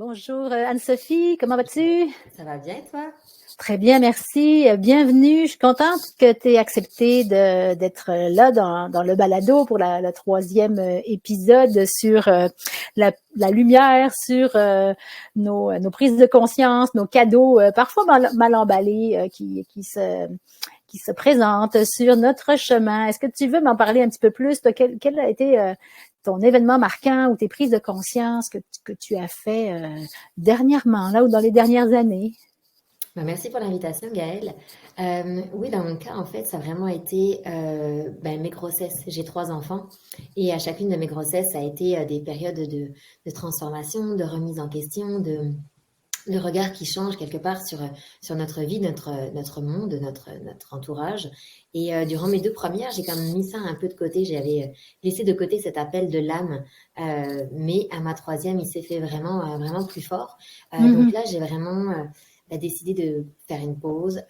Bonjour Anne-Sophie, comment vas-tu? Ça va bien, toi? Très bien, merci. Bienvenue. Je suis contente que tu aies accepté d'être là dans le balado pour le troisième épisode sur la lumière, sur nos prises de conscience, nos cadeaux parfois mal emballés qui se présentent sur notre chemin. Est-ce que tu veux m'en parler un petit peu plus? Toi, quel a été ton événement marquant ou tes prises de conscience que tu as fait dernièrement, là, ou dans les dernières années? Merci pour l'invitation, Gaëlle. Oui, dans mon cas, en fait, ça a vraiment été mes grossesses. J'ai 3 enfants et à chacune de mes grossesses, ça a été des périodes de transformation, de remise en question, de regard qui change quelque part sur notre vie, notre monde, notre entourage. Et durant mes 2 premières, j'ai quand même mis ça un peu de côté. J'avais laissé de côté cet appel de l'âme, mais à ma troisième, il s'est fait vraiment plus fort. Donc là, j'ai vraiment décidé de faire une pause,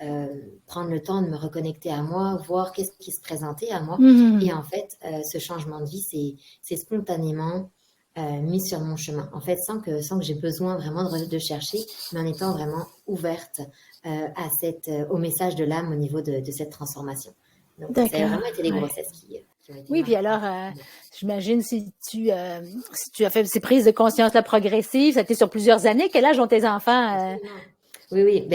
prendre le temps de me reconnecter à moi, voir qu'est-ce qui se présentait à moi. Et en fait, ce changement de vie, c'est spontanément mis sur mon chemin. En fait, sans que j'ai besoin vraiment de chercher, mais en étant vraiment ouverte au message de l'âme au niveau de cette transformation. Donc, ça a D'accord. vraiment été les Ouais. grossesses qui ont été Oui, puis marquantes. alors, j'imagine si tu as fait ces prises de conscience-là progressives, ça a été sur plusieurs années. Quel âge ont tes enfants? Absolument. Oui, oui.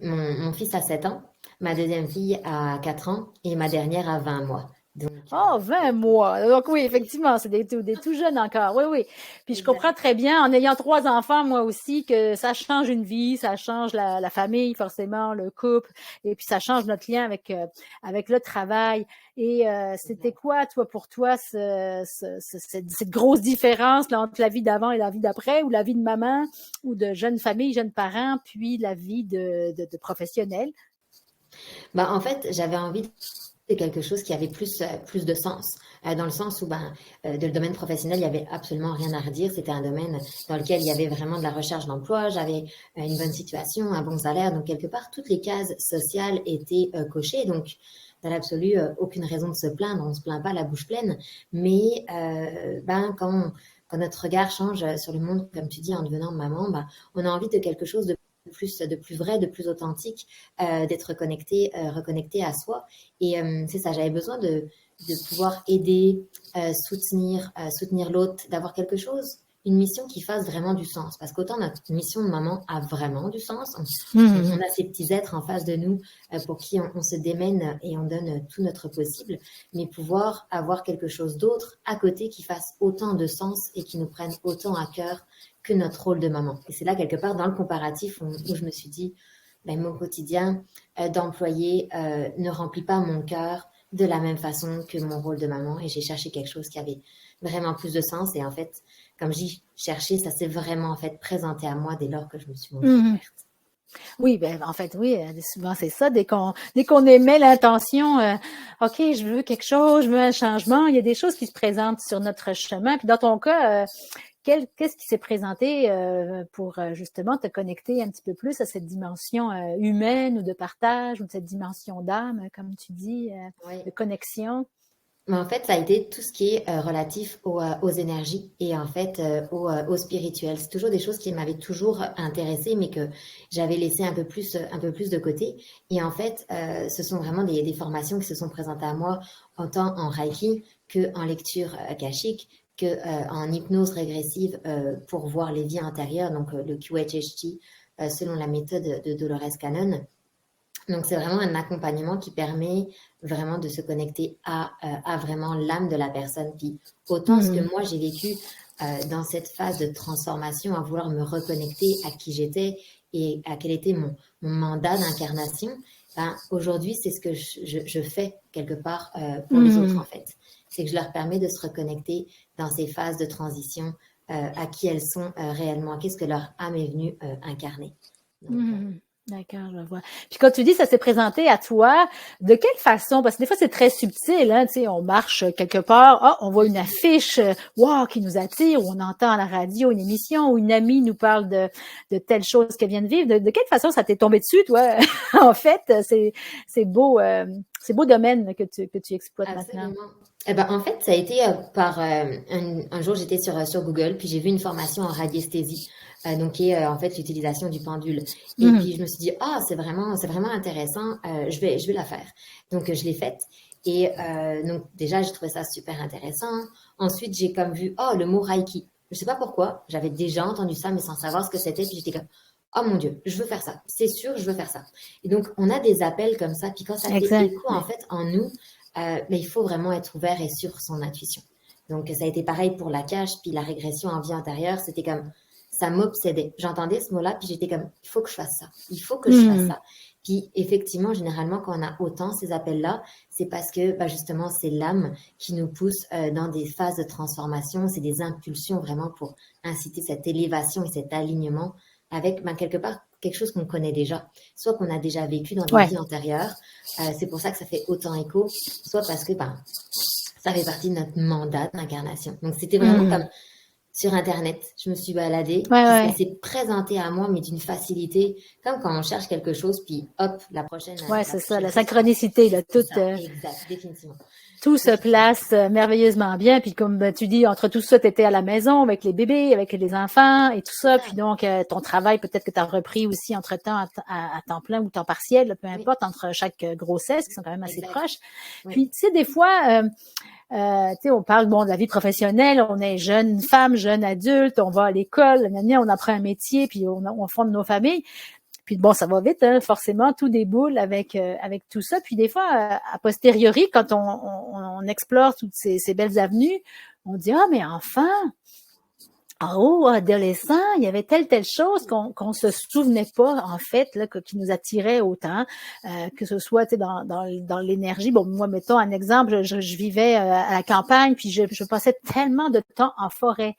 Mon fils a 7 ans, ma deuxième fille a 4 ans et ma dernière a 20 mois. Donc, Oh, 20 mois. Donc oui, effectivement, c'est des tout jeunes encore. Oui, oui. Puis je comprends très bien, en ayant 3 enfants, moi aussi, que ça change une vie, ça change la famille, forcément, le couple, et puis ça change notre lien avec le travail. Et c'était quoi, toi, pour toi, cette grosse différence là, entre la vie d'avant et la vie d'après, ou la vie de maman, ou de jeune famille, jeunes parents, puis la vie de professionnel? en fait, j'avais envie de quelque chose qui avait plus de sens, dans le sens où de le domaine professionnel, il n'y avait absolument rien à redire. C'était un domaine dans lequel il y avait vraiment de la recherche d'emploi, j'avais une bonne situation, un bon salaire. Donc, quelque part, toutes les cases sociales étaient cochées. Donc, dans l'absolu, aucune raison de se plaindre. On ne se plaint pas la bouche pleine. Mais quand notre regard change sur le monde, comme tu dis, en devenant maman, on a envie de quelque chose de plus vrai, de plus authentique, d'être reconnecté à soi. Et c'est ça, j'avais besoin de pouvoir aider, soutenir l'autre, d'avoir quelque chose, une mission qui fasse vraiment du sens. Parce qu'autant notre mission de maman a vraiment du sens, on a ces petits êtres en face de nous pour qui on se démène et on donne tout notre possible, mais pouvoir avoir quelque chose d'autre à côté qui fasse autant de sens et qui nous prenne autant à cœur que notre rôle de maman. Et c'est là, quelque part, dans le comparatif, où je me suis dit, mon quotidien d'employé ne remplit pas mon cœur de la même façon que mon rôle de maman. Et j'ai cherché quelque chose qui avait vraiment plus de sens. Et en fait, comme j'ai cherché, ça s'est vraiment en fait présenté à moi dès lors que je me suis montrée ouverte. Oui, ben en fait, oui, souvent c'est ça. Dès qu'on émet l'intention, OK, je veux quelque chose, je veux un changement, il y a des choses qui se présentent sur notre chemin. Puis dans ton cas, qu'est-ce qui s'est présenté pour justement te connecter un petit peu plus à cette dimension humaine ou de partage ou de cette dimension d'âme, comme tu dis, Oui. de connexion? Mais en fait, ça a été tout ce qui est relatif aux énergies et en fait au spirituel. C'est toujours des choses qui m'avaient toujours intéressée, mais que j'avais laissé un peu plus de côté. Et en fait, ce sont vraiment des formations qui se sont présentées à moi, autant en Reiki que en lecture akashique, que en hypnose régressive pour voir les vies intérieures, donc le QHHT, selon la méthode de Dolores Cannon. Donc, c'est vraiment un accompagnement qui permet vraiment de se connecter à vraiment l'âme de la personne. Puis, autant ce que moi j'ai vécu dans cette phase de transformation, à vouloir me reconnecter à qui j'étais et à quel était mon mandat d'incarnation, aujourd'hui, c'est ce que je fais quelque part pour les autres, en fait. C'est que je leur permets de se reconnecter dans ces phases de transition à qui elles sont réellement, qu'est-ce que leur âme est venue incarner. Donc, D'accord, je vois. Puis quand tu dis ça s'est présenté à toi, de quelle façon? Parce que des fois, c'est très subtil, hein, tu sais, on marche quelque part, on voit une affiche, wow, qui nous attire, ou on entend à la radio une émission, ou une amie nous parle de telle chose qu'elle vient de vivre. De quelle façon ça t'est tombé dessus, toi? En fait, c'est beau domaine que tu exploites maintenant. absolument. En fait, ça a été par un jour, j'étais sur Google, puis j'ai vu une formation en radiesthésie donc qui est en fait l'utilisation du pendule. Et Mhm. puis je me suis dit, ah, c'est vraiment intéressant, je vais la faire. Donc je l'ai faite. Et donc déjà, j'ai trouvé ça super intéressant. Ensuite, j'ai comme vu, oh, le mot Reiki. Je sais pas pourquoi, j'avais déjà entendu ça, mais sans savoir ce que c'était. Puis j'étais comme, oh mon Dieu, je veux faire ça. C'est sûr, je veux faire ça. Et donc, on a des appels comme ça. Puis quand ça fait Exact. écho, en fait, en nous, mais il faut vraiment être ouvert et sur son intuition. Donc, ça a été pareil pour la cache, puis la régression en vie antérieure. C'était comme, ça m'obsédait. J'entendais ce mot-là, puis j'étais comme, il faut que je fasse ça. Il faut que je fasse Mhm. ça. Puis, effectivement, généralement, quand on a autant ces appels-là, c'est parce que, bah, justement, c'est l'âme qui nous pousse dans des phases de transformation. C'est des impulsions vraiment pour inciter cette élévation et cet alignement avec, ben, quelque part, quelque chose qu'on connaît déjà, soit qu'on a déjà vécu dans des Ouais. vies antérieures. C'est pour ça que ça fait autant écho, soit parce que, ben, ça fait partie de notre mandat d'incarnation. Donc, c'était vraiment comme Mhm. sur Internet. Je me suis baladée, Ouais, puis ça ouais. s'est présenté à moi, mais d'une facilité, comme quand on cherche quelque chose, puis hop, Ouais, la c'est ça, prochaine la chose passe. synchronicité, là, C'est tout, ça, exact, définitivement. tout se Définitivement. place merveilleusement bien. Puis comme tu dis, entre tout ça, tu étais à la maison avec les bébés, avec les enfants et tout C'est ça. Puis ça. donc, ton travail, peut-être que tu as repris aussi entre-temps à temps plein ou temps partiel, là, peu Oui, importe, entre chaque grossesse, qui sont quand même assez exact. proches. Oui. Puis, tu sais, des fois, tu sais, on parle bon de la vie professionnelle, on est jeune femme, jeune adulte, on va à l'école, on apprend un métier, puis on fonde nos familles. Puis bon, ça va vite, hein, forcément, tout déboule avec tout ça. Puis des fois, a posteriori, quand on explore toutes ces belles avenues, on dit ah mais enfin, en haut, adolescent, il y avait telle chose qu'on se souvenait pas en fait là qui nous attirait autant, que ce soit tu sais, dans l'énergie. Bon, moi mettons un exemple, je vivais à la campagne, puis je passais tellement de temps en forêt.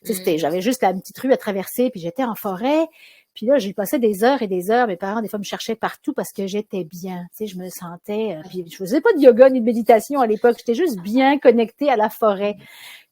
Tu sais, Mm. j'avais juste la petite rue à traverser, puis j'étais en forêt. Puis là, j'ai passé des heures et des heures. Mes parents, des fois, me cherchaient partout parce que j'étais bien. Tu sais, je me sentais. Puis je faisais pas de yoga ni de méditation à l'époque. J'étais juste bien connectée à la forêt.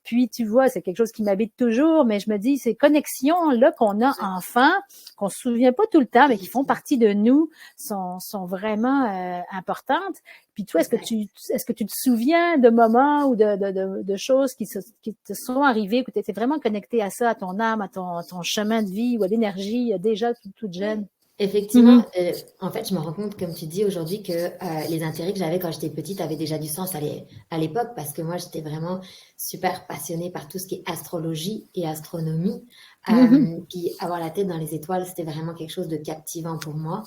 Puis, tu vois, c'est quelque chose qui m'habite toujours, mais je me dis, ces connexions-là qu'on a Ouais, enfant, qu'on se souvient pas tout le temps, mais qui font définitivement. partie de nous, sont vraiment importantes. Puis toi, Exact. est-ce que tu te souviens de moments ou de choses qui te sont arrivées, que tu étais vraiment connecté à ça, à ton âme, à ton chemin de vie ou à l'énergie déjà toute Oui, jeune? effectivement, Mhm. en fait, je me rends compte, comme tu dis aujourd'hui, que les intérêts que j'avais quand j'étais petite avaient déjà du sens à l'époque, parce que moi, j'étais vraiment super passionnée par tout ce qui est astrologie et astronomie. Mhm. Puis avoir la tête dans les étoiles, c'était vraiment quelque chose de captivant pour moi.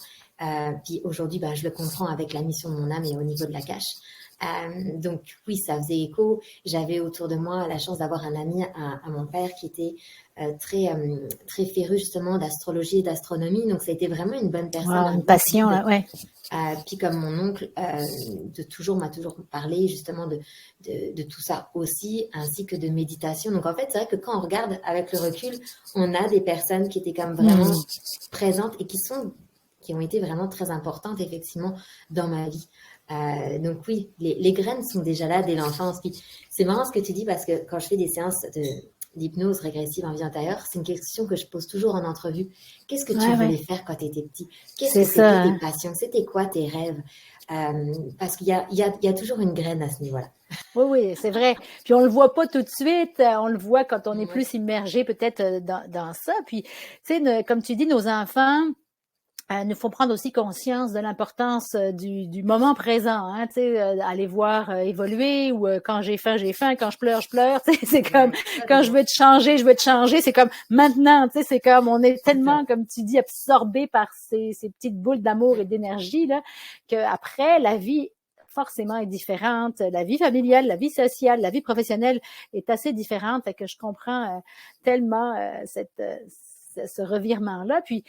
Puis aujourd'hui, ben, je le comprends avec la mission de mon âme et au niveau de la cache. Donc oui, ça faisait écho. J'avais autour de moi la chance d'avoir un ami à mon père qui était très féru justement d'astrologie et d'astronomie. Donc ça a été vraiment une bonne personne, Wow, un une bon passion, guide. là, ouais. Puis comme mon oncle m'a toujours parlé justement de tout ça aussi, ainsi que de méditation. Donc en fait, c'est vrai que quand on regarde avec le recul, on a des personnes qui étaient comme vraiment Mhm. présentes et qui ont été vraiment très importantes effectivement dans ma vie. Donc oui, les graines sont déjà là dès l'enfance. Puis c'est marrant ce que tu dis parce que quand je fais des séances d'hypnose régressive en vie antérieure, c'est une question que je pose toujours en entrevue. Qu'est-ce que tu Ouais, ouais. voulais faire quand tu étais petit? Qu'est-ce C'est que ça, c'était tes hein. passions? C'était quoi tes rêves? Parce qu'il y a toujours une graine à ce niveau-là. Oui, oui, c'est vrai. Puis on le voit pas tout de suite, on le voit quand on est Ouais, plus immergé peut-être dans ça. Puis, tu sais, comme tu dis, nos enfants nous font prendre aussi conscience de l'importance du moment présent. Hein, tu sais, aller voir évoluer ou quand j'ai faim, quand je pleure. Tu sais, c'est comme exact. quand je Totalement. veux te changer, je veux te changer. C'est comme maintenant. Tu sais, c'est comme on est C'est ça. tellement, comme tu dis, absorbé par ces petites boules d'amour et d'énergie là que après la vie forcément est différente. La vie familiale, la vie sociale, la vie professionnelle est assez différente. Fait que je comprends tellement ce revirement-là. Puis,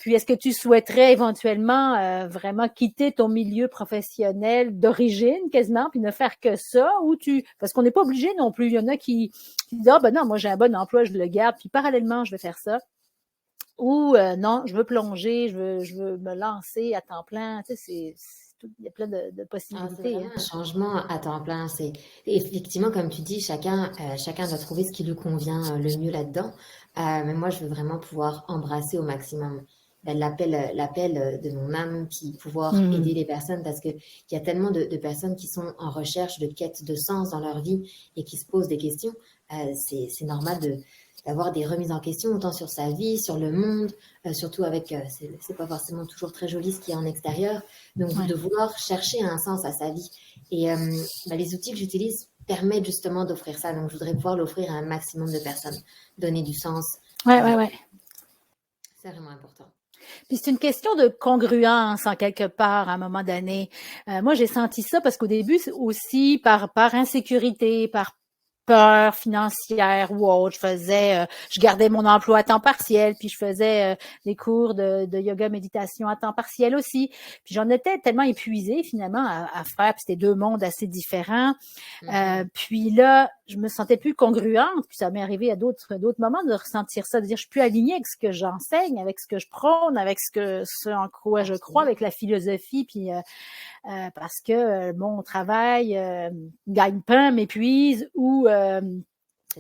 est-ce que tu souhaiterais éventuellement vraiment quitter ton milieu professionnel d'origine quasiment, puis ne faire que ça, ou parce qu'on n'est pas obligé non plus. Il y en a qui disent ah ben non, moi j'ai un bon emploi, je le garde, puis parallèlement je vais faire ça, ou non, je veux plonger, je veux me lancer à temps plein. Tu sais, il y a plein de Alors, c'est possibilités. vraiment Hein. un changement à temps plein. C'est effectivement, comme tu dis, chacun doit trouver ce qui lui convient le mieux là-dedans. Mais moi, je veux vraiment pouvoir embrasser au maximum l'appel de mon âme, puis pouvoir aider Hmm. les personnes parce que il y a tellement de personnes qui sont en recherche de quête de sens dans leur vie et qui se posent des questions. C'est normal d'avoir des remises en question autant sur sa vie, sur le monde, surtout avec, c'est pas forcément toujours très joli ce qui est en extérieur, donc Ouais. de vouloir chercher un sens à sa vie. Et les outils que j'utilise permettent justement d'offrir ça, donc je voudrais pouvoir l'offrir à un maximum de personnes, donner du sens. Ouais. C'est vraiment important. Puis c'est une question de congruence en quelque part à un moment donné. Moi, j'ai senti ça parce qu'au début, c'est aussi par insécurité, par peur financière ou autre, je gardais mon emploi à temps partiel, puis je faisais des cours de yoga méditation à temps partiel aussi. Puis j'en étais tellement épuisée finalement à faire, puis c'était deux mondes assez différents. Puis là, je me sentais plus congruente, puis ça m'est arrivé à d'autres moments de ressentir ça, de dire je suis plus alignée avec ce que j'enseigne, avec ce que je prône, avec ce en quoi je crois, avec la philosophie, puis parce que mon travail gagne-pain m'épuise ou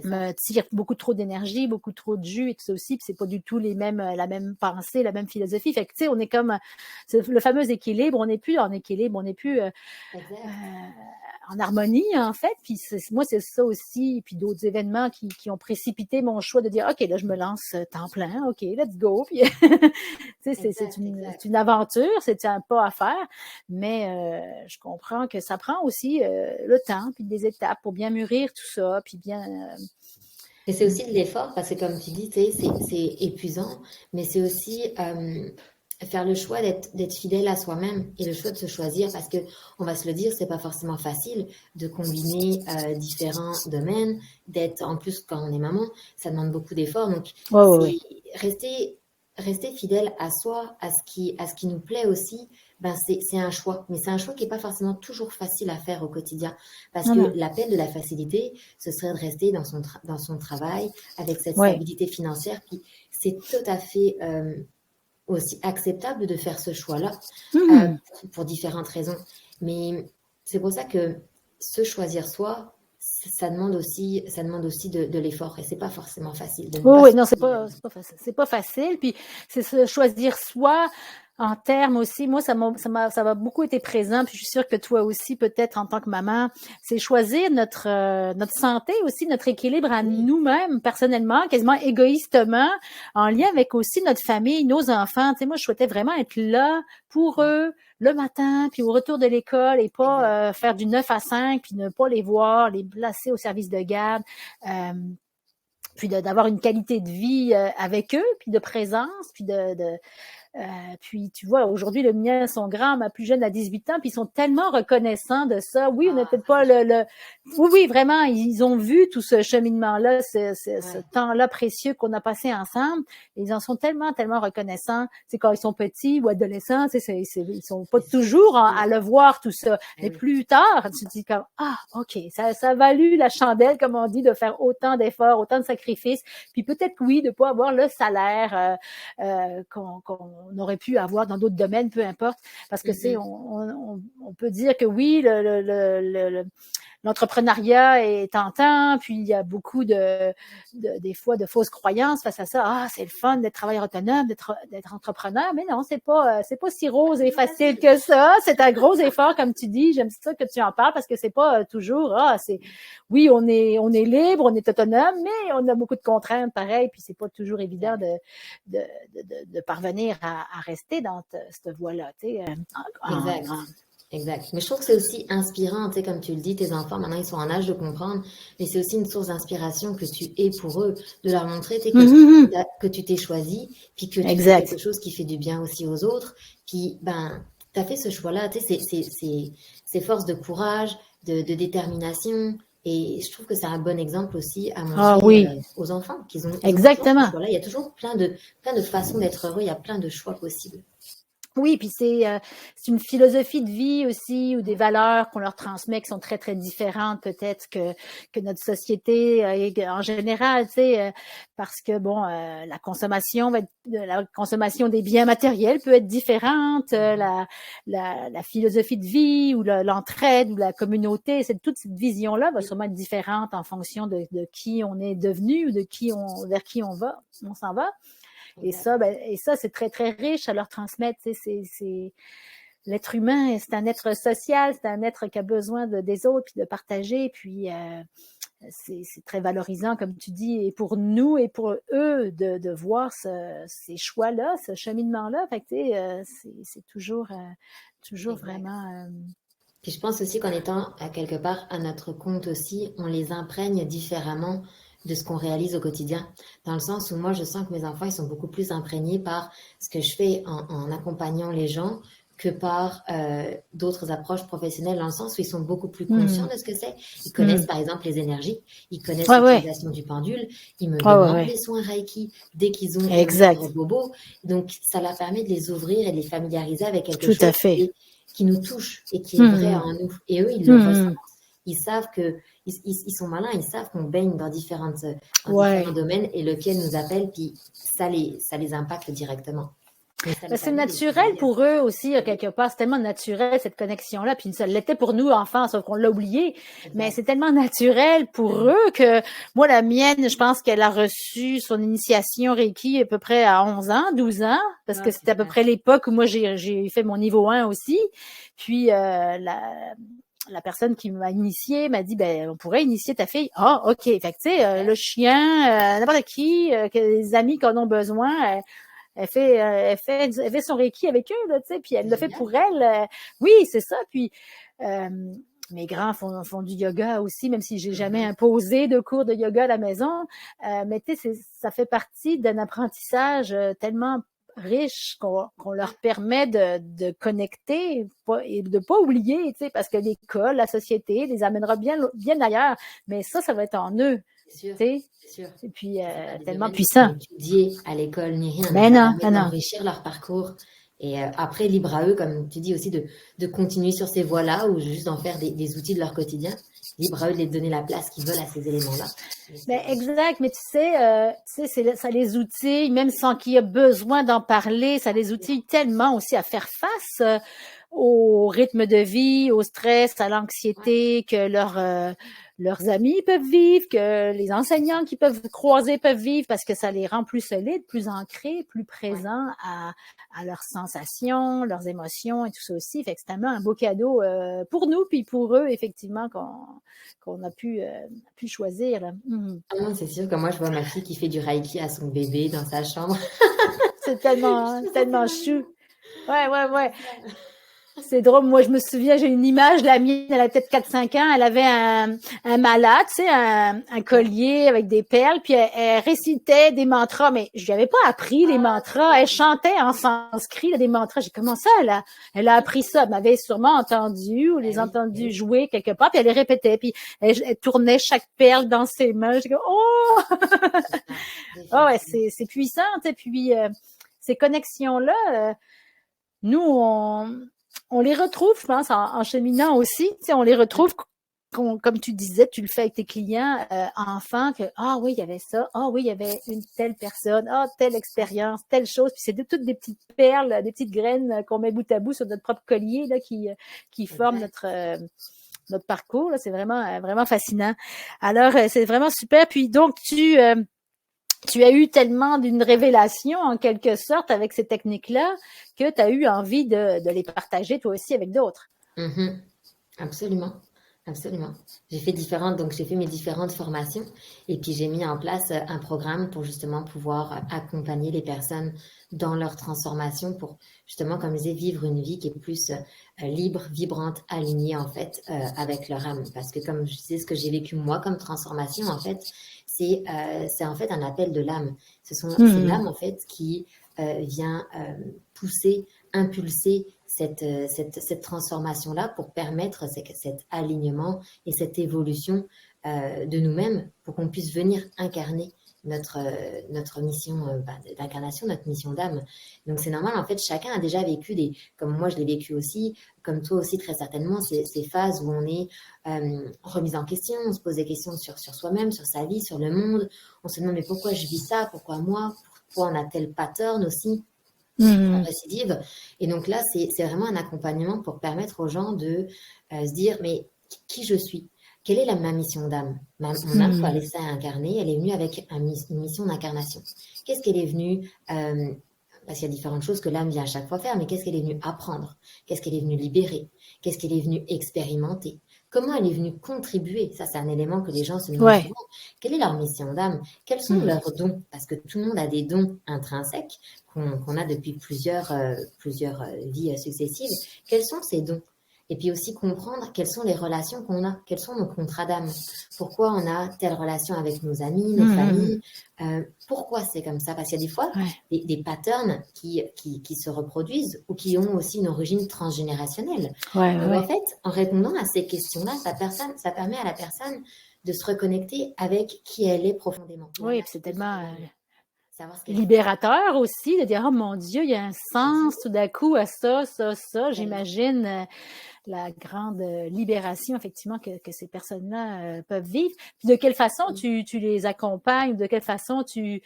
me tire beaucoup trop d'énergie, beaucoup trop de jus et tout ça aussi, puis c'est pas du tout la même pensée, la même philosophie. Fait que tu sais, on est comme c'est le fameux équilibre, on n'est plus en équilibre, on n'est plus en harmonie en fait. Puis moi c'est ça aussi, puis d'autres événements qui ont précipité mon choix de dire ok là je me lance temps plein, ok let's go. Puis tu sais c'est une aventure, c'est un pas à faire, mais je comprends que ça prend aussi le temps puis des étapes pour bien mûrir tout ça, puis bien Et c'est aussi de l'effort parce que comme tu dis, c'est épuisant, mais c'est aussi faire le choix d'être fidèle à soi-même et le choix de se choisir parce que on va se le dire, c'est pas forcément facile de combiner différents domaines, d'être en plus quand on est maman, ça demande beaucoup d'efforts. Donc rester fidèle à soi, à ce qui nous plaît aussi, ben c'est un choix, mais c'est un choix qui n'est pas forcément toujours facile à faire au quotidien parce que l'appel de la facilité, ce serait de rester dans son travail avec cette stabilité financière, puis c'est tout à fait aussi acceptable de faire ce choix-là pour différentes raisons. Mais c'est pour ça que se choisir soi, ça demande aussi de l'effort et c'est pas forcément facile. Oui, non, c'est pas facile. Puis c'est se choisir soi en termes aussi. Moi, ça m'a beaucoup été présent. Puis je suis sûre que toi aussi, peut-être en tant que maman, c'est choisir notre santé aussi, notre équilibre à nous-mêmes personnellement, quasiment égoïstement, en lien avec aussi notre famille, nos enfants. Tu sais, moi, je souhaitais vraiment être là pour eux le matin, puis au retour de l'école, et pas faire du 9 à 5, puis ne pas les voir, les placer au service de garde. Puis d'avoir une qualité de vie avec eux, puis de présence, puis puis tu vois, aujourd'hui, le mien, son grand, ma plus jeune a 18 ans, puis ils sont tellement reconnaissants de ça. Oui, on n'est peut-être pas Oui, vraiment, ils ont vu tout ce cheminement-là, ce temps-là précieux qu'on a passé ensemble. Et ils en sont tellement, tellement reconnaissants. C'est quand ils sont petits ou adolescents, ils sont pas toujours à le voir tout ça. Mais plus tard, tu te dis comme, ok, ça a valu la chandelle, comme on dit, de faire autant d'efforts, autant de sacrifices. Puis peut-être que oui, de pas avoir le salaire qu'on aurait pu avoir dans d'autres domaines, peu importe, parce que on peut dire que oui, l'entrepreneuriat est tentant, puis il y a beaucoup des fois de fausses croyances face à ça. C'est le fun d'être travailleur autonome, d'être entrepreneur, mais non, c'est pas si rose et facile que ça. C'est un gros effort, comme tu dis. J'aime ça que tu en parles parce que c'est pas toujours oui, on est libre, on est autonome, mais on a beaucoup de contraintes pareil, puis c'est pas toujours évident de parvenir à rester dans cette voie-là, tu sais. Exact. Mais je trouve que c'est aussi inspirant, tu sais, comme tu le dis, tes enfants, maintenant, ils sont en âge de comprendre, mais c'est aussi une source d'inspiration que tu es pour eux, de leur montrer que tu t'es choisi, puis que tu fais quelque chose qui fait du bien aussi aux autres. Puis, tu as fait ce choix-là, tu sais, c'est force de courage, de détermination. Et je trouve que c'est un bon exemple aussi à montrer aux enfants qu'ils ont. Exactement. Il y a toujours plein de façons d'être heureux, il y a plein de choix possibles. Oui, puis c'est une philosophie de vie aussi ou des valeurs qu'on leur transmet qui sont très, très différentes peut-être que notre société en général, tu sais, parce que la consommation des biens matériels peut être différente, la philosophie de vie ou l'entraide ou la communauté, toute cette vision-là va sûrement être différente en fonction de qui on est devenu ou vers qui on s'en va. Et ça, c'est très, très riche à leur transmettre. C'est l'être humain, c'est un être social, c'est un être qui a besoin des autres, puis de partager. Puis c'est très valorisant, comme tu dis, et pour nous et pour eux de voir ces choix-là, ce cheminement-là. Fait que, c'est toujours Exact. vraiment... Puis je pense aussi qu'en étant à quelque part à notre compte aussi, on les imprègne différemment de ce qu'on réalise au quotidien. Dans le sens où moi, je sens que mes enfants, ils sont beaucoup plus imprégnés par ce que je fais en accompagnant les gens que par d'autres approches professionnelles, dans le sens où ils sont beaucoup plus conscients hmm, de ce que c'est. Ils connaissent hmm. par exemple les énergies, ils connaissent Ouais, ouais, l'utilisation du pendule, ils me ouais, ouais, demandent ouais. les soins Reiki dès qu'ils ont le Exact. moindre bobo. Donc ça leur permet de les ouvrir et de les familiariser avec quelque Tout à chose fait. qui nous touche et qui est vrai Hmm, en nous. Et eux, ils le ressentent. hmm, Ils savent que ils sont malins, ils savent qu'on baigne dans différents ouais. domaines et lequel nous appelle, puis ça les impacte directement. Donc ça Ben, les c'est permet de les naturel éveiller. pour eux aussi, quelque part. C'est tellement naturel, cette connexion-là. Puis ça l'était pour nous, enfants, sauf qu'on l'a oublié. Mais Exact. c'est tellement naturel pour eux que moi, la mienne, je pense qu'elle a reçu son initiation Reiki à peu près à 11 ans, 12 ans, parce Ah, que c'était à peu super. près l'époque où moi, j'ai fait mon niveau 1 aussi. Puis, la personne qui m'a initiée m'a dit, ben, on pourrait initier ta fille. Ah, OK. Fait que, tu sais, le chien, n'importe qui, que les amis qu'on a besoin, elle fait son Reiki avec eux, là, tu sais, puis elle C'est le fait génial. pour elle. Oui, c'est ça. Puis euh, mes grands font du yoga aussi, même si j'ai jamais Mhm. imposé de cours de yoga à la maison. Mais tu sais, ça fait partie d'un apprentissage tellement riche qu'on leur permet de connecter et de pas oublier, tu sais, parce que l'école, la société les amènera bien ailleurs. Mais ça va être en eux, C'est sûr, tu sais. c'est sûr. Et puis C'est pas des tellement domaines qui sont puissant. étudiés à l'école ni rien, donc Mais ça non, permet non, non. d'enrichir leur parcours. Et après, libre à eux, comme tu dis aussi, de continuer sur ces voies-là ou juste d'en faire des outils de leur quotidien. Libre à eux de les donner la place qu'ils veulent à ces éléments-là. Mais Ben, exact, mais tu sais, ça les outille, même sans qu'il y ait besoin d'en parler, ça les outille tellement aussi à faire face au rythme de vie, au stress, à ouais, l'anxiété que leurs amis peuvent vivre, que les enseignants qui peuvent croiser peuvent vivre, parce que ça les rend plus solides, plus ancrés, plus ouais. présents à leurs sensations, leurs émotions et tout ça aussi. Fait que c'est tellement un beau cadeau pour nous, puis pour eux, effectivement, qu'on a pu choisir. Là. Ah non, c'est sûr que moi, je vois ma fille qui fait du Reiki à son bébé dans sa chambre. C'est Je tellement, trouve ça tellement tellement chou. mignon. Ouais, ouais, C'est ouais. ça. C'est drôle. Moi, je me souviens, j'ai une image, la mienne, elle a peut-être 4-5 ans. Elle avait un malade, tu sais, un Ouais. collier avec des perles, puis elle récitait des mantras, mais je lui avais pas appris les Ah, c'est mantras. Elle beau. chantait en sanskrit là, des mantras. J'ai comment ça, elle a appris ça. Elle m'avait sûrement entendu ou Ben les oui, ben entendu oui. jouer quelque part, puis elle les répétait, puis elle tournait chaque perle dans ses mains. J'ai dit, oh! C'est ça, Ah ouais, définitivement. c'est puissant, tu sais, puis ces connexions-là, nous, on les retrouve, je pense, en cheminant aussi. Tu sais, on les retrouve, comme tu disais, tu le fais avec tes clients enfants, que ah oui, il y avait ça, ah oui, il y avait une telle personne, ah telle expérience, telle chose. Puis c'est toutes des petites perles, des petites graines qu'on met bout à bout sur notre propre collier là, qui forment Exact. notre parcours. Là. C'est vraiment fascinant. Alors, c'est vraiment super. Puis donc, tu as eu tellement d'une révélation, en quelque sorte, avec ces techniques-là, que tu as eu envie de les partager, toi aussi, avec d'autres. Mhm. Absolument, absolument. Donc j'ai fait mes différentes formations et puis j'ai mis en place un programme pour justement pouvoir accompagner les personnes dans leur transformation pour justement, comme je disais, vivre une vie qui est plus libre, vibrante, alignée en fait avec leur âme. Parce que comme je disais, ce que j'ai vécu moi comme transformation en fait, c'est en fait un appel de l'âme. C'est Hmm. l'âme en fait qui vient pousser, impulser cette transformation-là pour permettre cet alignement et cette évolution de nous-mêmes pour qu'on puisse venir incarner notre mission d'incarnation, notre mission d'âme. Donc c'est normal, en fait, chacun a déjà vécu comme moi je l'ai vécu aussi, comme toi aussi très certainement, ces phases où on est remis en question, on se pose des questions sur soi-même, sur sa vie, sur le monde, on se demande mais pourquoi je vis ça, pourquoi moi, pourquoi on a tel pattern aussi Hmm. récidive. Et donc là, c'est vraiment un accompagnement pour permettre aux gens de se dire, mais qui je suis? Quelle est ma mission d'âme? Mon âme, quand elle Hmm. est incarnée, elle est venue avec une mission d'incarnation. Qu'est-ce qu'elle est venue parce qu'il y a différentes choses que l'âme vient à chaque fois faire, mais qu'est-ce qu'elle est venue apprendre? Qu'est-ce qu'elle est venue libérer? Qu'est-ce qu'elle est venue expérimenter? comment elle est venue contribuer. Ça, c'est un élément que les gens se demandent Ouais. souvent. Quelle est leur mission d'âme? Quels sont Mhm. leurs dons? Parce que tout le monde a des dons intrinsèques qu'on a depuis plusieurs vies successives. Quels sont ces dons? Et puis aussi comprendre quelles sont les relations qu'on a, quels sont nos contrats d'âme. Pourquoi on a telle relation avec nos amis, nos Mhm. familles. Pourquoi c'est comme ça? Parce qu'il y a des fois Ouais. des patterns qui se reproduisent ou qui ont aussi une origine transgénérationnelle. Ouais, ouais, Donc en ouais. fait, en répondant à ces questions-là, ça permet à la personne de se reconnecter avec qui elle est profondément, la Oui, puis c'est nature de son tellement âme, savoir ce qu'elle fait. libérateur aussi de dire, oh mon Dieu, il y a un sens Effectivement, tout d'un coup à ça, ça, ça. tellement. J'imagine la grande libération, effectivement, que ces personnes-là peuvent vivre. Puis de quelle façon tu les accompagnes, de quelle façon tu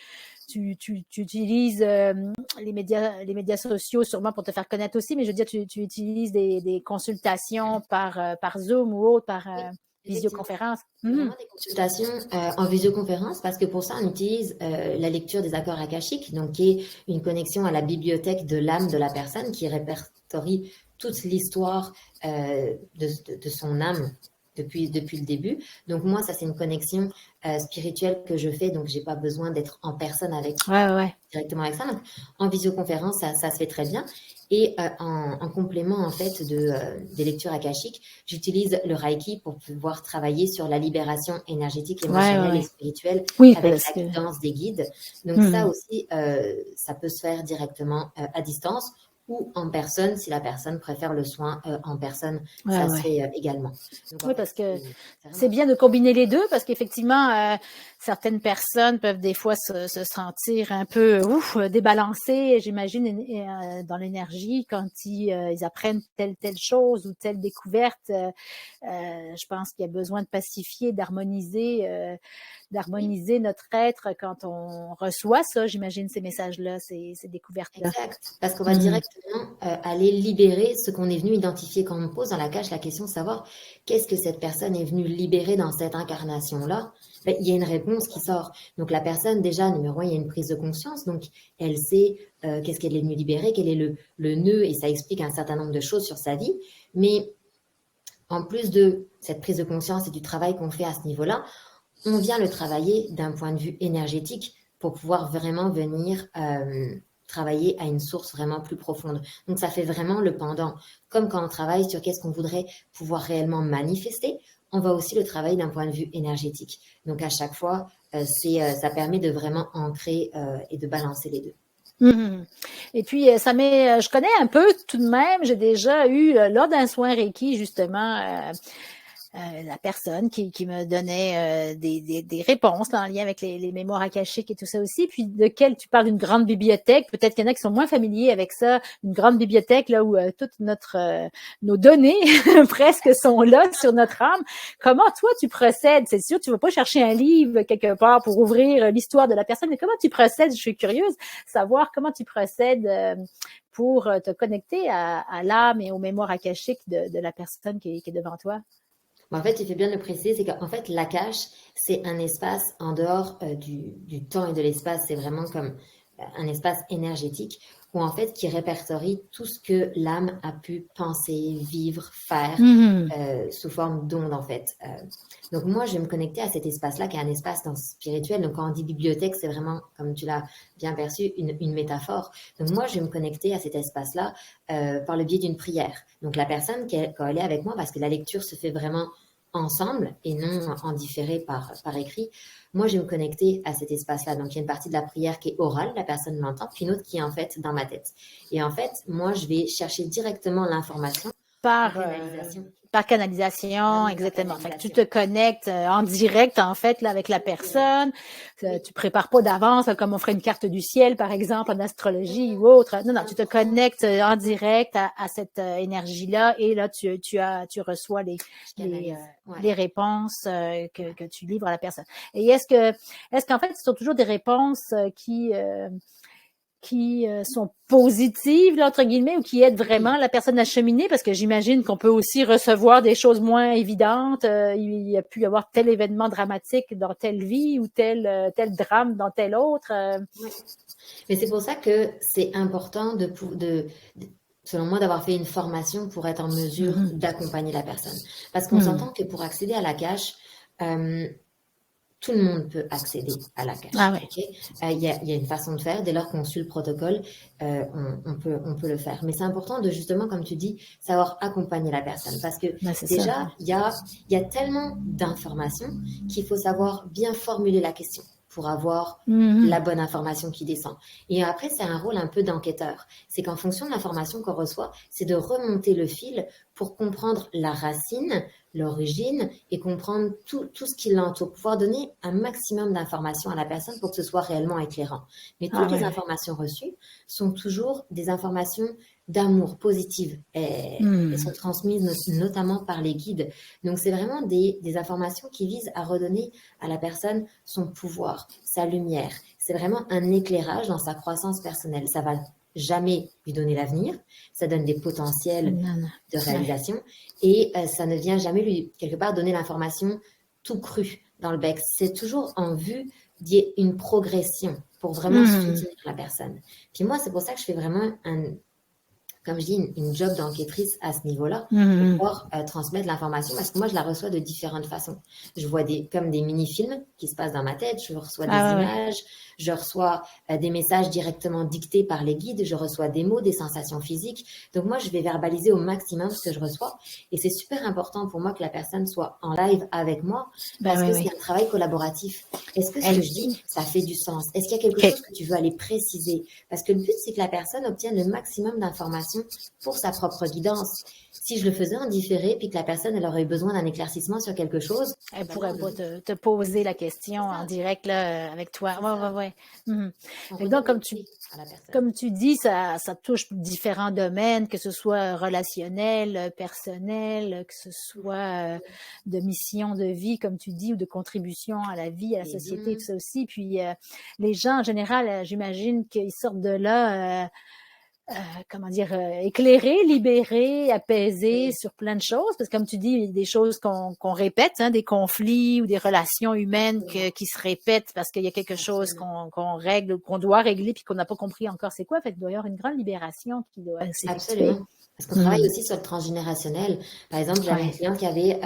utilises les médias sociaux sûrement pour te faire connaître aussi, mais je veux dire, tu utilises des consultations par Zoom ou autre, par Oui, effectivement. visioconférence. C'est Mhm. vraiment des consultations en visioconférence parce que pour ça, on utilise la lecture des accords akashiques, donc qui est une connexion à la bibliothèque de l'âme de la personne qui répertorie toute l'histoire de son âme depuis le début. Donc moi, ça c'est une connexion spirituelle que je fais, donc j'ai pas besoin d'être en personne avec Ouais, ouais. directement avec ça. Donc, en visioconférence, ça se fait très bien. Et en complément en fait des lectures akashiques, j'utilise le Reiki pour pouvoir travailler sur la libération énergétique, Ouais, ouais, émotionnelle et ouais. spirituelle Oui, avec parce la que. guidance des guides. Donc ça Mhm. aussi, ça peut se faire directement à distance ou en personne si la personne préfère le soin en personne, Ouais, ça se ouais. fait également. Donc en Oui, fait, parce que c'est vraiment c'est bien de combiner les deux, parce qu'effectivement, certaines personnes peuvent des fois se sentir un peu débalancées, j'imagine, dans l'énergie quand ils apprennent telle chose ou telle découverte. Je pense qu'il y a besoin de pacifier, oui. d'harmoniser notre être quand on reçoit ça, j'imagine, ces messages-là, ces découvertes-là. Exact, parce qu'on va Mhm. directement aller libérer ce qu'on est venu identifier quand on me pose dans la cage la question de savoir qu'est-ce que cette personne est venue libérer dans cette incarnation-là. Ben, il y a une réponse qui sort. Donc la personne, déjà, numéro un, il y a une prise de conscience, donc elle sait qu'est-ce qu'elle est venue libérer, quel est le nœud, et ça explique un certain nombre de choses sur sa vie. Mais en plus de cette prise de conscience et du travail qu'on fait à ce niveau-là, on vient le travailler d'un point de vue énergétique pour pouvoir vraiment venir travailler à une source vraiment plus profonde. Donc ça fait vraiment le pendant. Comme quand on travaille sur qu'est-ce qu'on voudrait pouvoir réellement manifester, on va aussi le travailler d'un point de vue énergétique. Donc à chaque fois, ça permet de vraiment ancrer et de balancer les deux. Mhm. Et puis, je connais un peu tout de même, j'ai déjà eu, lors d'un soin Reiki, justement, la personne qui me donnait des réponses là, en lien avec les mémoires akashiques et tout ça aussi, puis de quelle tu parles d'une grande bibliothèque, peut-être qu'il y en a qui sont moins familiers avec ça, une grande bibliothèque là où toutes nos données presque sont là sur notre âme. Comment toi tu procèdes? C'est sûr, tu vas pas chercher un livre quelque part pour ouvrir l'histoire de la personne, mais comment tu procèdes? Je suis curieuse savoir comment tu procèdes pour te connecter à l'âme et aux mémoires akashiques de la personne qui est devant toi. Mais en fait, il fait bien de le préciser, c'est qu'en fait, la cache, c'est un espace en dehors du temps et de l'espace. C'est vraiment comme un espace énergétique où en fait, qui répertorie tout ce que l'âme a pu penser, vivre, faire Mhm. sous forme d'onde en fait. Donc moi, je vais me connecter à cet espace-là qui est un espace spirituel. Donc quand on dit bibliothèque, c'est vraiment, comme tu l'as bien perçu, une métaphore. Donc moi, je vais me connecter à cet espace-là par le biais d'une prière. Donc la personne, quand elle est avec moi, parce que la lecture se fait vraiment ensemble et non en différé par écrit, moi, je vais me connecter à cet espace-là. Donc, il y a une partie de la prière qui est orale, la personne l'entend, puis une autre qui est en fait dans ma tête. Et en fait, moi, je vais chercher directement l'information en par, euh, canalisation, par canalisation, vraiment par exactement. Fait que tu canalisation. te connectes en direct, en fait, là, avec la En direct. personne. Oui. Tu prépares pas d'avance, là, comme on ferait une carte du ciel, par exemple, en Non, astrologie non, ou autre. Non, non, c'est tu te important. connectes en direct à cette énergie-là et là, tu reçois Je les, canalise. Ouais. les réponses Ouais. que tu livres à la personne. Et est-ce qu'en fait, ce sont toujours des réponses qui sont positives, là, entre guillemets, ou qui aident Oui. vraiment la personne à cheminer, parce que j'imagine qu'on peut aussi recevoir des choses moins évidentes. Il y a pu y avoir tel événement dramatique dans telle vie ou tel drame dans tel autre. Ouais. Mais c'est pour ça que c'est important selon moi, d'avoir fait une formation pour être en mesure Mhm. d'accompagner la personne. Parce qu'on Mhm. s'entend que pour accéder à la cache, tout le monde peut accéder à la Ah cache. ouais. Ok. Il y a une façon de faire. Dès lors qu'on suit le protocole, on peut le faire. Mais c'est important de justement, comme tu dis, savoir accompagner la personne. Parce que Ben, c'est ça. déjà, il y a tellement d'informations qu'il faut savoir bien formuler la question pour avoir Mhm. la bonne information qui descend. Et après, c'est un rôle un peu d'enquêteur. C'est qu'en fonction de l'information qu'on reçoit, c'est de remonter le fil pour comprendre la racine, l'origine et comprendre tout ce qui l'entoure, pouvoir donner un maximum d'informations à la personne pour que ce soit réellement éclairant. Mais Ah toutes les ouais. informations reçues sont toujours des informations d'amour, positives. Elles sont Mhm. transmises notamment par les guides. Donc, c'est vraiment des informations qui visent à redonner à la personne son pouvoir, sa lumière. C'est vraiment un éclairage dans sa croissance personnelle. Ça va jamais lui donner l'avenir. Ça donne des potentiels Non, non. de Ouais. réalisation et ça ne vient jamais lui, quelque part, donner l'information tout crue dans le bec. C'est toujours en vue d'y ait une progression pour vraiment Mhm. soutenir la personne. Puis moi, c'est pour ça que je fais vraiment comme je dis, une job d'enquêtrice à ce niveau-là pour Mhm. pouvoir transmettre l'information parce que moi, je la reçois de différentes façons. Je vois comme des mini-films qui se passent dans ma tête, je reçois des Ah ouais. Ouais. images, je reçois des messages directement dictés par les guides, je reçois des mots, des sensations physiques. Donc moi, je vais verbaliser au maximum ce que je reçois et c'est super important pour moi que la personne soit en live avec moi Ben parce oui, que c'est oui. un travail collaboratif. Est-ce que ce que Elle... je dis, ça fait du sens? Est-ce qu'il y a quelque OK. chose que tu veux aller préciser? Parce que le but, c'est que la personne obtienne le maximum d'informations pour sa propre guidance. Si je le faisais en différé, puis que la personne elle aurait eu besoin d'un éclaircissement sur quelque chose, Elle ben non, pourrait le pas but, te poser la c'est question en ça, direct là, avec toi. c'est Ouais, ça. ouais, ouais. Mhm. On Et donc, redonne les clés à la personne. comme tu dis, ça touche différents domaines, que ce soit relationnel, personnel, que ce soit de mission de vie, comme tu dis, ou de contribution à la vie, à la Les société, tout deux. ça aussi. Puis les gens, en général, j'imagine qu'ils sortent de là comment dire, éclairé, libéré, apaisé Oui, sur plein de choses, parce que comme tu dis, des choses qu'on répète, hein, des conflits ou des relations humaines absolument, qui se répètent parce qu'il y a quelque chose absolument. qu'on règle ou qu'on doit régler puis qu'on n'a pas compris encore c'est quoi. Fait qu'il doit y avoir une grande libération qui doit s'effectuer. Absolument. Parce qu'on travaille Mmh. aussi sur le transgénérationnel. Par exemple, j'avais une Ouais. cliente qui avait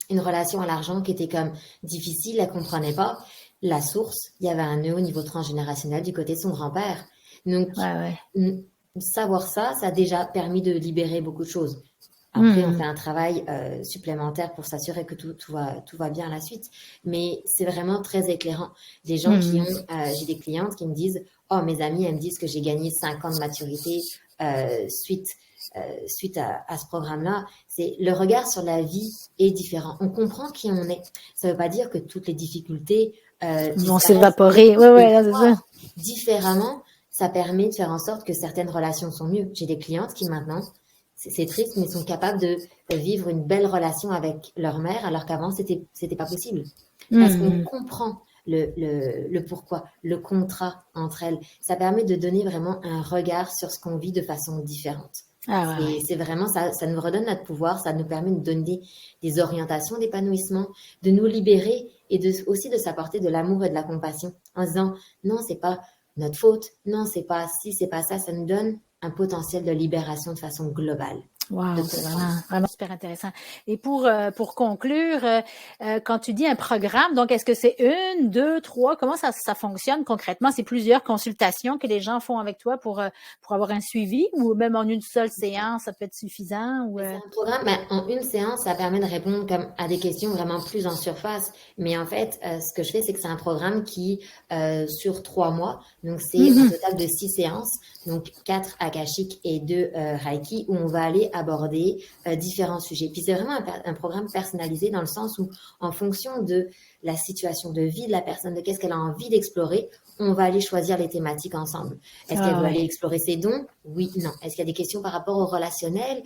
une relation à l'argent qui était comme difficile, elle comprenait pas la source. Il y avait un nœud au niveau transgénérationnel du côté de son grand-père. Donc, Ouais, ouais. n- savoir ça, ça a déjà permis de libérer beaucoup de choses. Après, on Mmh. fait un travail supplémentaire pour s'assurer que tout va bien à la suite. Mais c'est vraiment très éclairant. Les gens qui ont, Mmh. j'ai des clientes qui me disent, oh, mes amis, elles me disent que j'ai gagné 5 ans de maturité suite à ce programme-là. C'est le regard sur la vie est différent. On comprend qui on est. Ça ne veut pas dire que toutes les difficultés Ils vont disparaissent, s'évaporer. Ouais, mais ouais, c'est ça. voir différemment, ça permet de faire en sorte que certaines relations sont mieux. J'ai des clientes qui maintenant, c'est triste, mais sont capables de vivre une belle relation avec leur mère, alors qu'avant, c'était pas possible. Parce qu'on Mmh. comprend le pourquoi, le contrat entre elles. Ça permet de donner vraiment un regard sur ce qu'on vit de façon différente. Ah ouais, ouais. C'est vraiment ça, ça nous redonne notre pouvoir, ça nous permet de donner des orientations d'épanouissement, de nous libérer et aussi de s'apporter de l'amour et de la compassion en se disant non, c'est pas notre faute, non, c'est pas ci, c'est pas ça, ça nous donne un potentiel de libération de façon globale, de Wow, c'est comprendre. vraiment super intéressant. Et pour conclure, quand tu dis un programme, donc est-ce que c'est une, deux, trois, comment ça fonctionne concrètement? C'est plusieurs consultations que les gens font avec toi pour avoir un suivi ou même en une seule séance, ça peut être suffisant ou Mais c'est un programme, ben, en une séance, ça permet de répondre comme à des questions vraiment plus en surface. Mais en fait, ce que je fais, c'est que c'est un programme qui, sur 3 mois, donc c'est un Mhm. total de 6 séances, donc 4 akashiques et 2 Reiki, où on va aller aborder différents sujets. Puis c'est vraiment un programme personnalisé dans le sens où, en fonction de la situation de vie de la personne, de qu'est-ce qu'elle a envie d'explorer, on va aller choisir les thématiques ensemble. Est-ce qu'elle Ah veut ouais. aller explorer ses dons? Oui, non. Est-ce qu'il y a des questions par rapport au relationnel?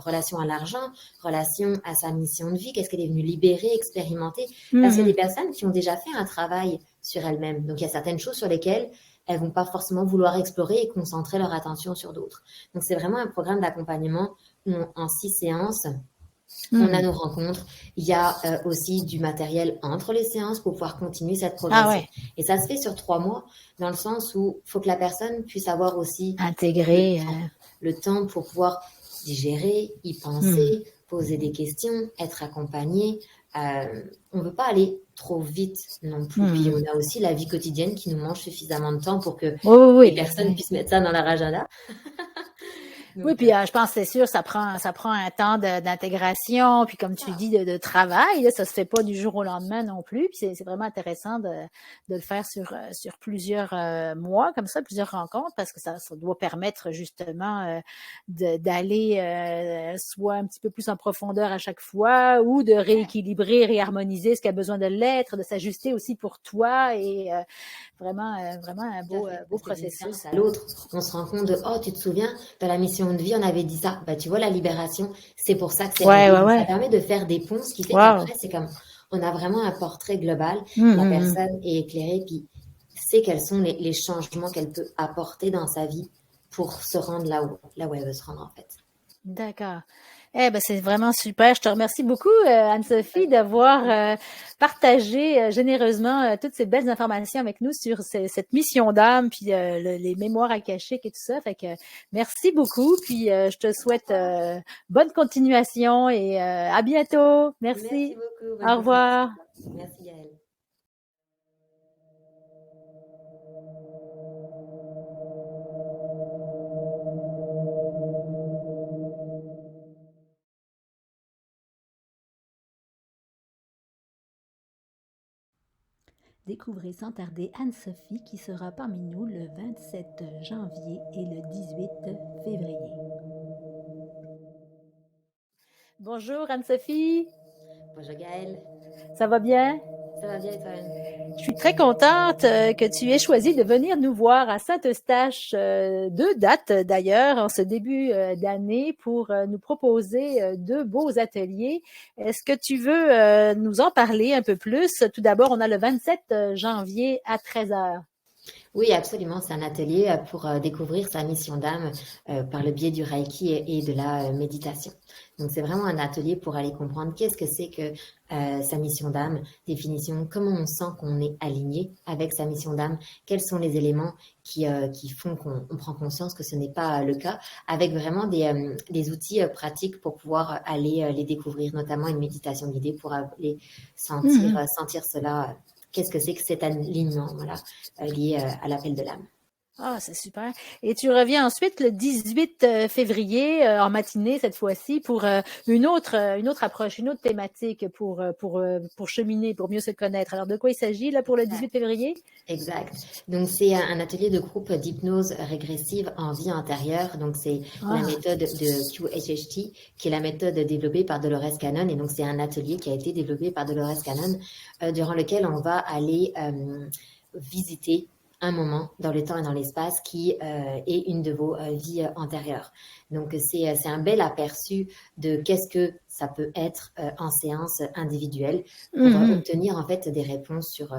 Relation à l'argent, relation à sa mission de vie, qu'est-ce qu'elle est venue libérer, expérimenter. Parce qu'il y a Mhm. des personnes qui ont déjà fait un travail sur elles-mêmes. Donc, il y a certaines choses sur lesquelles elles vont pas forcément vouloir explorer et concentrer leur attention sur d'autres. Donc, c'est vraiment un programme d'accompagnement où en 6 séances, On a nos rencontres. Il y a aussi du matériel entre les séances pour pouvoir continuer cette Ah progression. ouais, Et ça se fait sur 3 mois, dans le sens où il faut que la personne puisse avoir aussi intégrer. le temps pour pouvoir digérer, y Hmm. penser, poser des questions, être accompagné. On ne veut pas aller trop vite non plus. Puis Hmm. on a aussi la vie quotidienne qui nous mange suffisamment de temps pour que Oui, oui, les oui. personnes Oui. puissent mettre ça dans leur agenda. Oui, Donc, puis je pense que c'est sûr, ça prend un temps d'intégration, puis comme tu dis, de travail. Là, ça se fait pas du jour au lendemain non plus. Puis c'est vraiment intéressant de le faire sur plusieurs mois, comme ça, plusieurs rencontres, parce que ça doit permettre justement d'aller soit un petit peu plus en profondeur à chaque fois, ou de rééquilibrer, réharmoniser ce qui a besoin de l'être, de s'ajuster aussi pour toi, et vraiment un tout à beau, fait, beau parce que d'une processus. séance à l'autre, on se rend compte de, oh, tu te souviens, dans la mission de vie, on avait dit ça. Bah, tu vois, la libération, c'est pour ça que c'est Ouais, réglé. ouais, Donc, ça ouais. permet de faire des ponts, ce qui fait Wow. qu'après, c'est comme, on a vraiment un portrait global. La Mm. personne est éclairée, puis sait quels sont les changements qu'elle peut apporter dans sa vie pour se rendre là où elle veut se rendre, en fait. D'accord. Eh ben, c'est vraiment super. Je te remercie beaucoup, Anne-Sophie, d'avoir partagé généreusement toutes ces belles informations avec nous sur cette mission d'âme, puis les mémoires akashiques et tout ça. Fait que merci beaucoup. Puis je te souhaite bonne continuation et à bientôt. Merci Merci. beaucoup. Bonne Au continuation revoir. à toi. Merci, Gaëlle. Découvrez sans tarder Anne-Sophie qui sera parmi nous le 27 janvier et le 18 février. Bonjour Anne-Sophie, Bonjour, Gaëlle. ça va bien? Ça va bien et toi-même? Je suis très contente que tu aies choisi de venir nous voir à Saint-Eustache, deux dates d'ailleurs, en ce début d'année, pour nous proposer deux beaux ateliers. Est-ce que tu veux nous en parler un peu plus? Tout d'abord, on a le 27 janvier à 13h. Oui, absolument. C'est un atelier pour découvrir sa mission d'âme par le biais du Reiki et de la méditation. Donc, c'est vraiment un atelier pour aller comprendre qu'est-ce que c'est que sa mission d'âme, définition, comment on sent qu'on est aligné avec sa mission d'âme, quels sont les éléments qui font qu'on prend conscience que ce n'est pas le cas, avec vraiment des outils pratiques pour pouvoir aller les découvrir, notamment une méditation guidée pour aller sentir cela. Qu'est-ce que c'est que cet alignement, voilà, lié à l'appel de l'âme. Ah, c'est super. Et tu reviens ensuite le 18 février en matinée cette fois-ci pour une autre approche, une autre thématique pour cheminer, pour mieux se connaître. Alors, de quoi il s'agit là pour le 18 février? Exact. Donc, c'est un atelier de groupe d'hypnose régressive en vie intérieure. Donc, c'est la Ah, méthode de QHHT, qui est la méthode développée par Dolores Cannon. Et donc, c'est un atelier qui a été développé par Dolores Cannon, durant lequel on va aller visiter un moment dans le temps et dans l'espace qui est une de vos vies antérieures. Donc, c'est un bel aperçu de qu'est-ce que ça peut être en séance individuelle pour obtenir en fait des réponses sur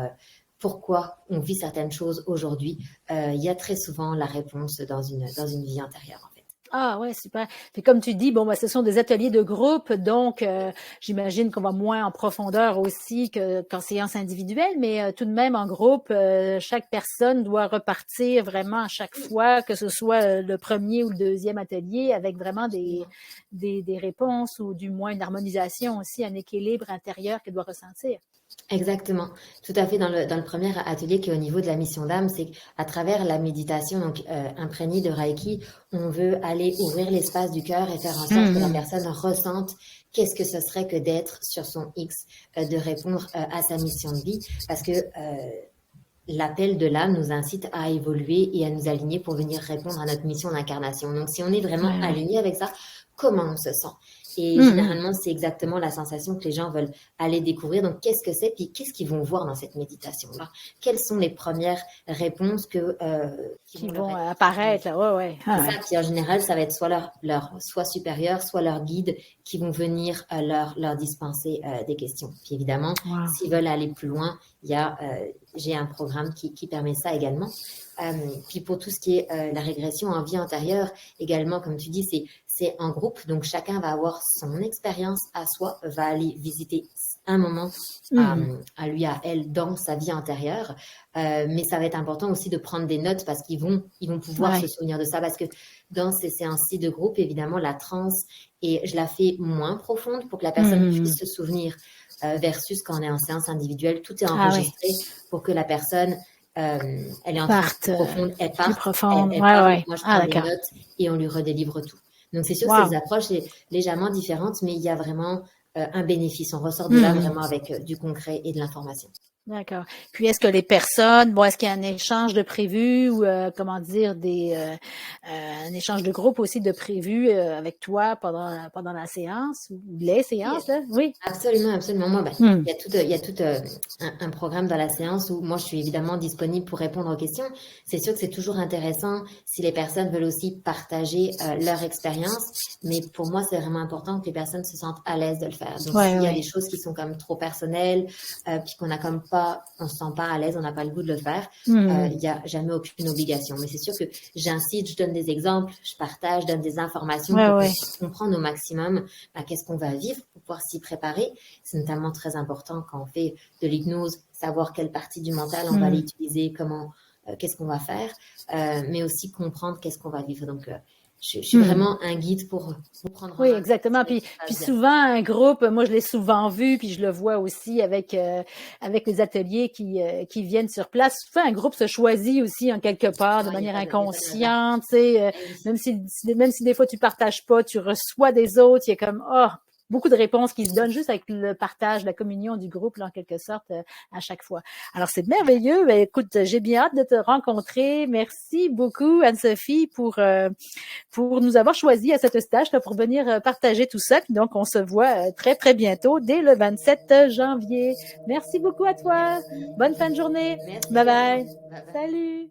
pourquoi on vit certaines choses aujourd'hui. Il y a très souvent la réponse dans une vie antérieure, en fait. Ah ouais, super. Puis comme tu dis, bon, bah, ce sont des ateliers de groupe, donc j'imagine qu'on va moins en profondeur aussi qu'en séance individuelle, mais tout de même en groupe, chaque personne doit repartir vraiment à chaque fois, que ce soit le premier ou le deuxième atelier, avec vraiment des réponses ou du moins une harmonisation aussi, un équilibre intérieur qu'elle doit ressentir. Exactement, tout à fait. Dans le premier atelier qui est au niveau de la mission d'âme, c'est qu'à travers la méditation donc imprégnée de Reiki, on veut aller ouvrir l'espace du cœur et faire en sorte que la personne ressente qu'est-ce que ce serait que d'être sur son X, de répondre à sa mission de vie, parce que l'appel de l'âme nous incite à évoluer et à nous aligner pour venir répondre à notre mission d'incarnation. Donc, si on est vraiment Ouais, ouais. aligné avec ça, comment on se sent? Et généralement, c'est exactement la sensation que les gens veulent aller découvrir. Donc, qu'est-ce que c'est? Puis, qu'est-ce qu'ils vont voir dans cette méditation-là? Quelles sont les premières réponses qui Qui vont leur vont être apparaître, là. Ouais, ouais. c'est Ah, ça, ouais. puis en général, ça va être soit leur soit supérieur, soit leur guide qui vont venir leur dispenser des questions. Puis évidemment, Wow. s'ils veulent aller plus loin, j'ai un programme qui permet ça également. Puis pour tout ce qui est la régression en vie antérieure, également, comme tu dis, c'est en groupe, donc chacun va avoir son expérience à soi, va aller visiter un moment à lui, à elle, dans sa vie antérieure. Mais ça va être important aussi de prendre des notes parce qu'ils vont pouvoir se souvenir de ça. Parce que dans ces séances-ci de groupe, évidemment, la transe, et je la fais moins profonde pour que la personne puisse se souvenir versus quand on est en séance individuelle. Tout est enregistré pour que la personne, elle est en transe profonde, elle part, plus profonde. elle part, Ouais. moi je prends des notes et on lui redélivre tout. Donc c'est sûr que c'est des approches légèrement différentes, mais il y a vraiment un bénéfice. On ressort de là vraiment avec du concret et de l'information. D'accord. Puis est-ce que les personnes, est-ce qu'il y a un échange de prévu ou comment dire un échange de groupe aussi de prévu avec toi pendant la séance ou les séances là? Oui. Absolument. Moi, il y a tout un programme dans la séance où moi je suis évidemment disponible pour répondre aux questions. C'est sûr que c'est toujours intéressant si les personnes veulent aussi partager leur expérience, mais pour moi c'est vraiment important que les personnes se sentent à l'aise de le faire. Donc s'il y a des choses qui sont comme trop personnelles, puis qu'on a comme pas, on se sent pas à l'aise, on n'a pas le goût de le faire, il y a jamais aucune obligation. Mais c'est sûr que j'incite, je donne des exemples, je partage, je donne des informations pour comprendre au maximum qu'est-ce qu'on va vivre pour pouvoir s'y préparer. C'est notamment très important quand on fait de l'hypnose, savoir quelle partie du mental on va aller utiliser, comment, qu'est-ce qu'on va faire, mais aussi comprendre qu'est-ce qu'on va vivre. Donc, je suis vraiment un guide pour prendre en main. Oui, exactement. Puis souvent, un groupe, moi, je l'ai souvent vu, puis je le vois aussi avec les ateliers qui viennent sur place. Souvent, un groupe se choisit aussi en quelque part de manière inconsciente. Même si des fois, tu partages pas, tu reçois des autres, il y a comme, beaucoup de réponses qui se donnent juste avec le partage, la communion du groupe, là, en quelque sorte, à chaque fois. Alors, c'est merveilleux. Ben, écoute, j'ai bien hâte de te rencontrer. Merci beaucoup, Anne-Sophie, pour nous avoir choisi à cette stage là, pour venir partager tout ça. Puis donc, on se voit très, très bientôt, dès le 27 janvier. Merci beaucoup à toi. Bonne fin de journée. Merci. Bye bye. Salut.